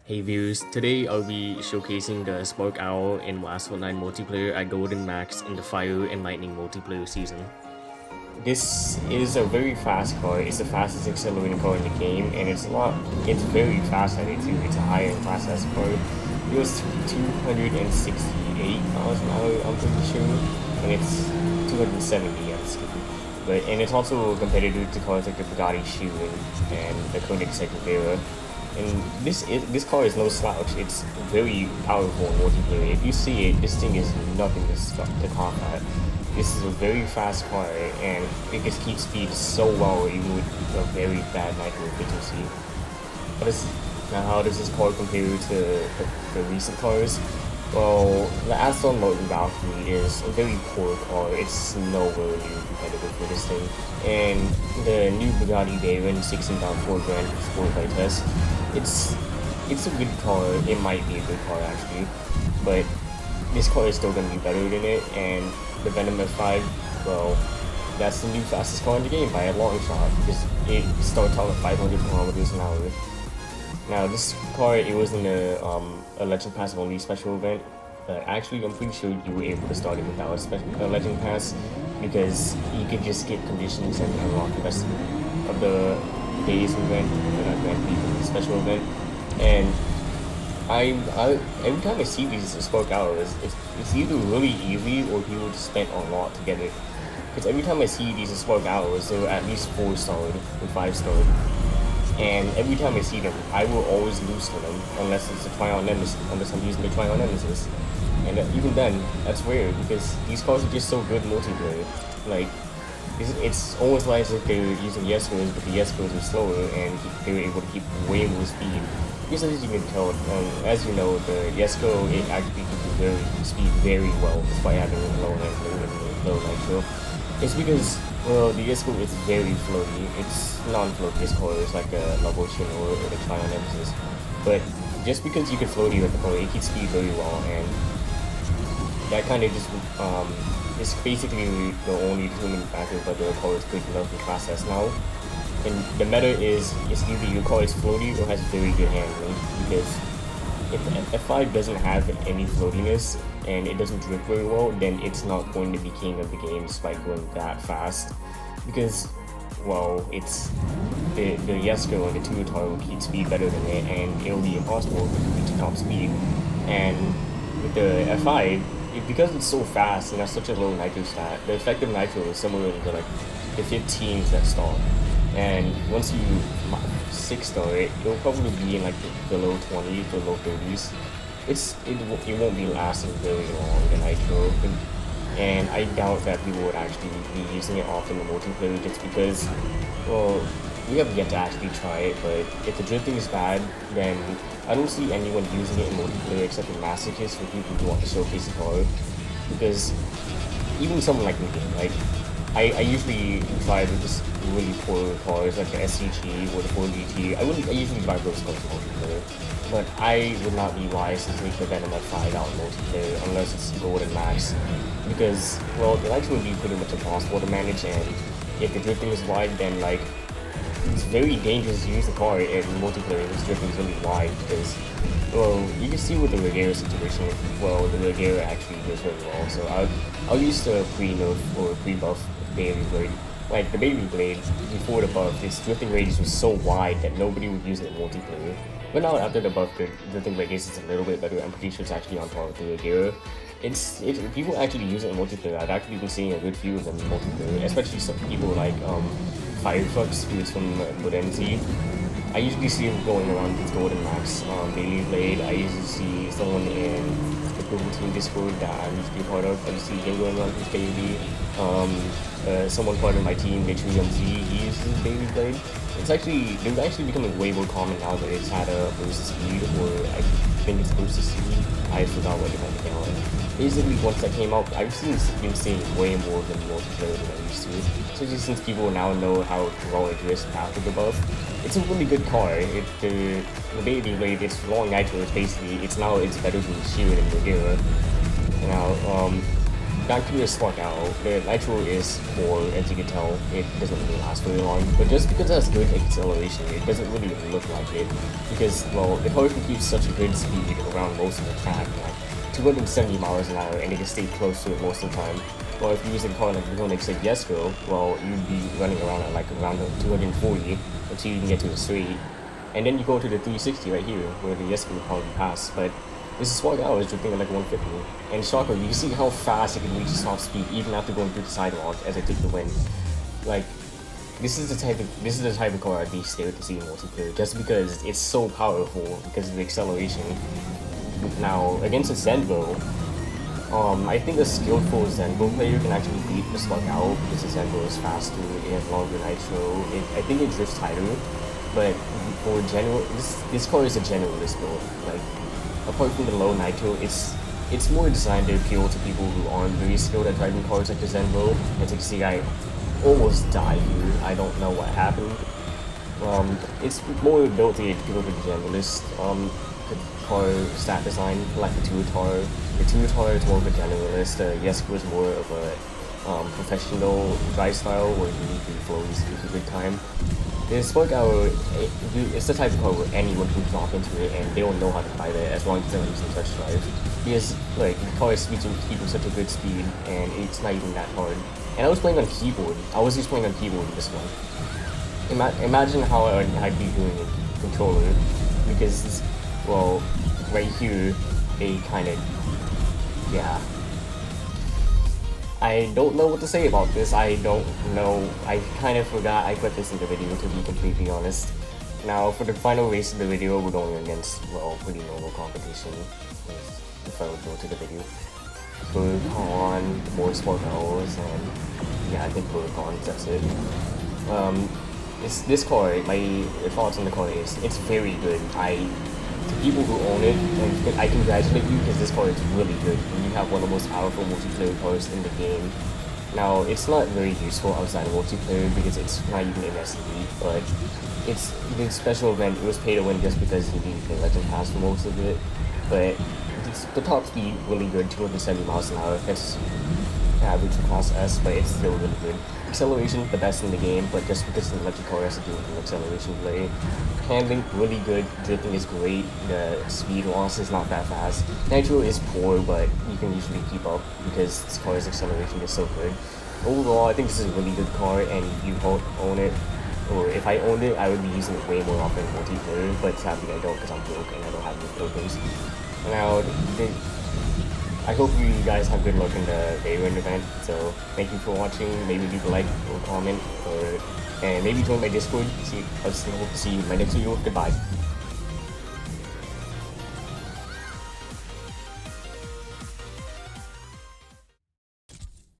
Hey viewers, today I'll be showcasing the Aspark Owl in Asphalt 9 multiplayer at Golden Max in the Fire and Lightning multiplayer season. This is a very fast car. It's the fastest accelerating car in the game, and it's very fast at it too. It's a higher class Aspark. It was 268 miles an hour, I'm pretty sure, and it's 270 on speed. And it's also competitive to cars like the Bugatti Chiron and the Koenigsegg Vera. And this car is no slouch. It's very powerful in multiplayer. If you see it, this thing is nothing to combat. This is a very fast car, and it just keeps speed so well even with a very bad nitro efficiency. How does this car compare to the recent cars? Well, the Aston Martin Valkyrie is a very poor car. It's nowhere near competitive for this thing. And the new Bugatti Veyron 16.4 Grand Sport by test, it's a good car. It might be a good car actually, but this car is still gonna be better than it. And the Venom F5, well, that's the new fastest car in the game by a long shot because it starts out at 500 kilometers an hour. Now this car, it was in a Legend Pass only special event, but actually I'm pretty sure you were able to start it without a Legend Pass because you could just get conditions and unlock the rest of the days event, the special event. And every time I see these Aspark Owls, it's either really easy or people just spent a lot to get it. Because every time I see these Aspark Owls, they're at least 4-starred or 5-starred. And every time I see them, I will always lose to them unless it's a try-on nemesis, unless I'm using the try-on nemesis. And even then, that's weird because these cars are just so good multiplayer. Like, it's almost like as if they were using Yeskos, but the Yeskos are slower and they were able to keep way more speed. Just as you can tell, as you know, the Yesko, it actually keeps speed very well despite having low handling and low nitro. It's because, well, the Yesko is very floaty. It's non-floaty car, it's like a Lavotion or the Trion Nemesis. But just because you can floaty with the car, it keeps speed very well, and that kind of just is basically the only determining factor whether a car is good enough in Class S now. And the meta is either your car is floaty or has very good handling, because if F5 doesn't have any floatiness and it doesn't drift very well, then it's not going to be king of the game despite going that fast. Because, well, it's the Yesko and the Tuatar will keep speed better than it, and it'll be impossible for it to top speed. And with the F5, because it's so fast and has such a low nitro stat, the effective nitro is somewhere in the 15s that stall. And once you 6-star it, it'll probably be in like the low 20s or low 30s. It won't be lasting very long, the nitro. And I doubt that people would actually be using it often in multiplayer just because, well, we have yet to actually try it, but if the drifting is bad, then I don't see anyone using it in multiplayer except for masochists for people who want to showcase the car. Because even someone like me, like, I usually drive with just really poor cars like the SCG or the 4GT. I usually drive those cars in multiplayer, but I would not be wise to take the Venom F5 out in multiplayer unless it's Golden Max, because, well, the nitro would be pretty much impossible to manage, and if the drifting is wide, then like it's very dangerous to use the car in multiplayer if the drifting is really wide, because, well, you can see with the Regera situation, well, the Regera actually does very well. So I'll use the pre-nerf or pre-buff Baby Blade. Like the Baby Blade, before the buff, its drifting radius was so wide that nobody would use it in multiplayer. But now after the buff, the drifting radius is a little bit better. I'm pretty sure it's actually on par with the Regera. People actually use it in multiplayer. I've actually been seeing a good few of them in multiplayer, especially some people like Firefox, who is from Budenzi. I usually see him going around with Golden Max Baby Blade. I usually see someone in the Google Team Discord that I'm usually part of. I see him going around with Baby. Someone part of my team, H3MZ, he uses Baby Blade. They're actually becoming way more common now that it's had a burst speed, or I think it's burst speed. I forgot what it might be called. Basically, once that came out, I've been seeing way more than multiplayer than I used to. Especially since people now know how well it is after the buff. It's a really good car. The Baby Blade, it's long nitro, it's better than Sheeran and Regera. Now, back to the Aspark Owl, the Nitro is poor, as you can tell. It doesn't really last very long, but just because it has good acceleration, it doesn't really look like it. Because, well, the car can keep such a good speed around most of the track, like 270 miles an hour, and it can stay close to it most of the time. Well, if you use a car like the Koenigsegg like Jesko, well, you'd be running around at like around 240 until you can get to the straight. And then you go to the 360 right here, where the Jesko would probably pass, but this is Aspark Owl is drifting at like 150. And shocker, you can see how fast it can reach its top speed even after going through the sidewalk as it took the win. Like, this is the type of car I'd be scared to see in multiplayer, just because it's so powerful because of the acceleration. Now, against a Zenvo, I think a skillful Zenvo player can actually beat the Aspark Owl because the Zenvo is faster, it has longer nitro, I think it drifts tighter, but for general, this car is a generalist build. Like, apart from the low nitro, it's more designed to appeal to people who aren't very skilled at driving cars like the Zenvo. As you can see, I almost died here. I don't know what happened. It's more built to appeal to the generalist. The car stat design, like the Tuatar. The Tuatar is more of a generalist. The Jesko is more of a professional drive style where you need to flows with a good time. The Aspark Owl, it's the type of car where anyone can drop into it and they don't know how to drive it as long as they're using touch drive. Because like the car is keeping such a good speed and it's not even that hard. And I was playing on keyboard. I was just playing on keyboard with this one. Imagine how I'd be doing it controller, because well, right here they kind of, yeah. I don't know what to say about this. I don't know. I kind of forgot I put this in the video, to be completely honest. Now, for the final race of the video, we're going against, well, pretty normal competition. If I would go to the video. Burcon, more Aspark Owls, and yeah, I think Burcon, that's it. This car, my thoughts on the car is, it's very good. To people who own it, and I congratulate you because this car is really good. And you have one of the most powerful multiplayer cars in the game. Now, it's not very useful outside of multiplayer because it's not even in SCD, but it's the special event. It was pay to win just because you need the Legend Pass for most of it. But the top speed really good, 270 miles an hour. That's average for Class S, but it's still really good. Acceleration, the best in the game, but just because the electric car has to do with the acceleration delay. Handling, really good. Drifting is great. The speed loss is not that fast. Nitro is poor, but you can usually keep up because this car's acceleration is so good. Overall, I think this is a really good car, and if you don't own it, or if I owned it, I would be using it way more often in multiplayer, but sadly I don't because I'm broke and I don't have any tokens. Now, I hope you guys have good luck in the day-run event, so thank you for watching. Maybe leave a like or comment, and maybe join my Discord. I'll hope to see you in my next video. Goodbye.